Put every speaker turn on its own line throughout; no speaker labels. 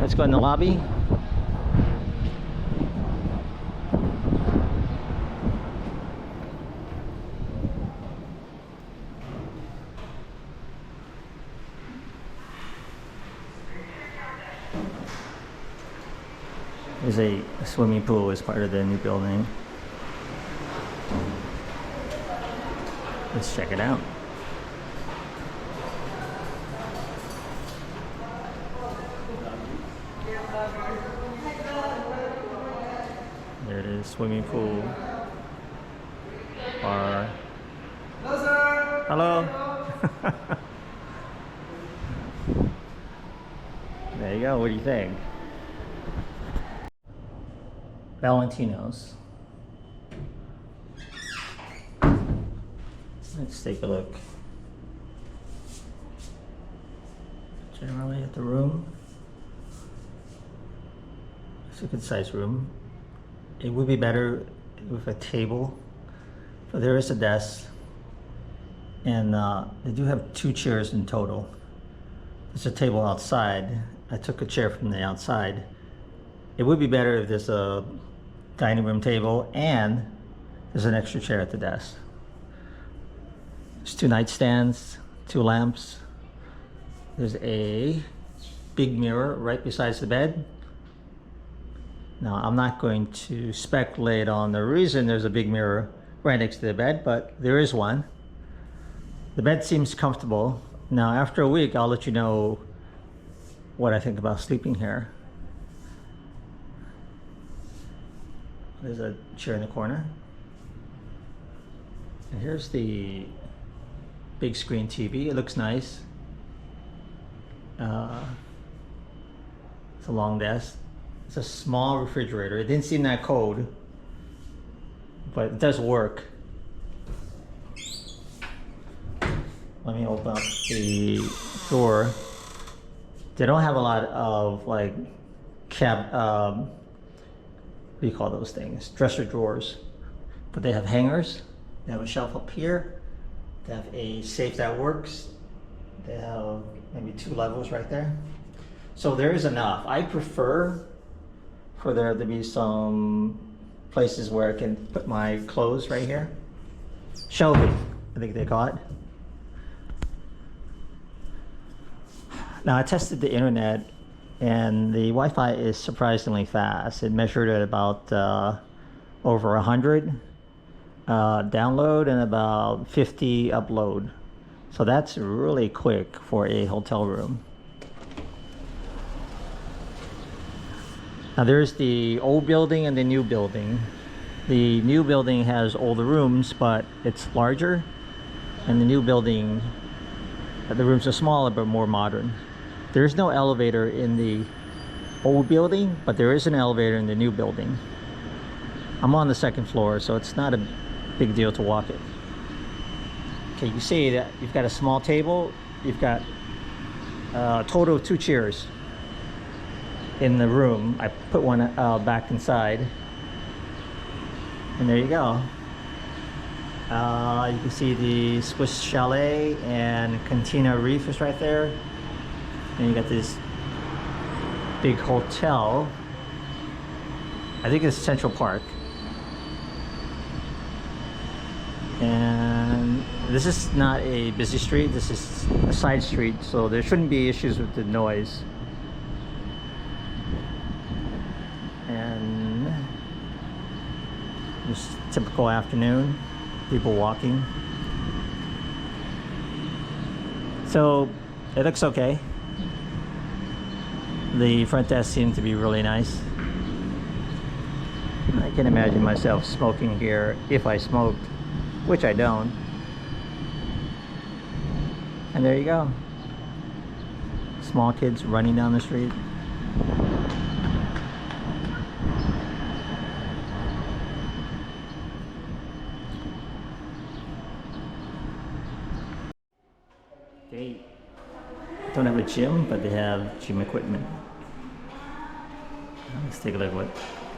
Let's go in the lobby. There's a swimming pool as part of the new building. Let's check it out. There it is, swimming pool. Bar.
Hello, sir.
Hello. There you go. What do you think? Valentino's. Let's take a look. Generally at the room. It's a good sized room. It would be better with a table, but there is a desk, and they do have 2 chairs in total. There's a table outside. I took a chair from the outside. It would be better if there's a dining room table and there's an extra chair at the desk. There's 2 nightstands, 2 lamps. There's a big mirror right beside the bed. Now, I'm not going to speculate on the reason there's a big mirror right next to the bed, but there is one. The bed seems comfortable. Now, after a week, I'll let you know what I think about sleeping here. There's a chair in the corner. And here's the big screen TV. It looks nice. It's a long desk. It's a small refrigerator. It didn't seem that cold, but it does work. Let me open up the door. They don't have a lot of like what do you call those things? Dresser drawers. But they have hangers. They have a shelf up here. They have a safe that works. They have maybe 2 levels right there. So there is enough. I prefer for there to be some places where I can put my clothes right here. Shelving, I think they call it. Now I tested the internet and the Wi-Fi is surprisingly fast. It measured at about over 100 download and about 50 upload. So that's really quick for a hotel room. Now there's the old building and the new building. The new building has older rooms, but it's larger. And the new building, the rooms are smaller but more modern. There's no elevator in the old building, but there is an elevator in the new building. I'm on the 2nd floor, so it's not a big deal to walk it. Okay, you see that you've got a small table. You've got a total of 2 chairs in the room. I put one back inside, and there you go. You can see the Swiss Chalet and Cantina Reef is right there, and you got this big hotel. I think it's Central Park, and this is not a busy street. This is a side street, so there shouldn't be issues with the noise. And just typical afternoon, people walking. So it looks okay. The front desk seemed to be really nice. I can imagine myself smoking here if I smoked, which I don't. And there you go. Small kids running down the street. They don't have a gym, but they have gym equipment. Let's take a look at what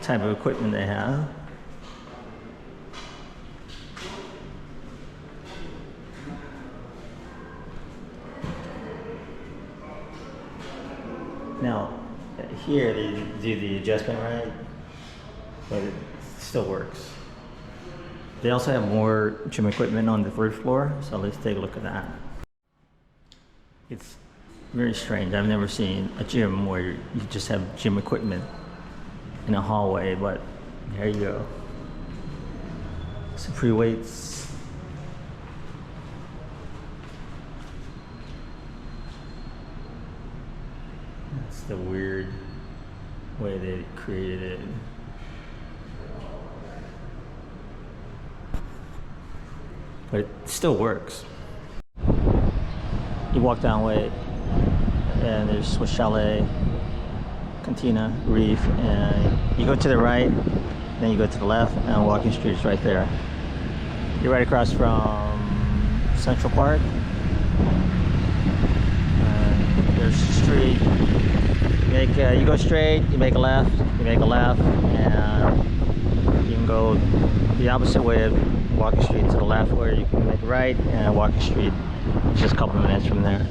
type of equipment they have. Now, Here they do the adjustment right, but it still works. They also have more gym equipment on the third floor, so let's take a look at that. It's very strange. I've never seen a gym where you just have gym equipment in a hallway, but there you go. Some free weights. That's the weird way they created it. But it still works. You walk down way and there's Swiss Chalet, Cantina, Reef, and you go to the right, then you go to the left, and Walking Street is right there. You're right across from Central Park. There's the street. You go straight, you make a left, and you can go the opposite way of Walking Street to the left, where you can make a right, and Walking Street just a couple of minutes from there.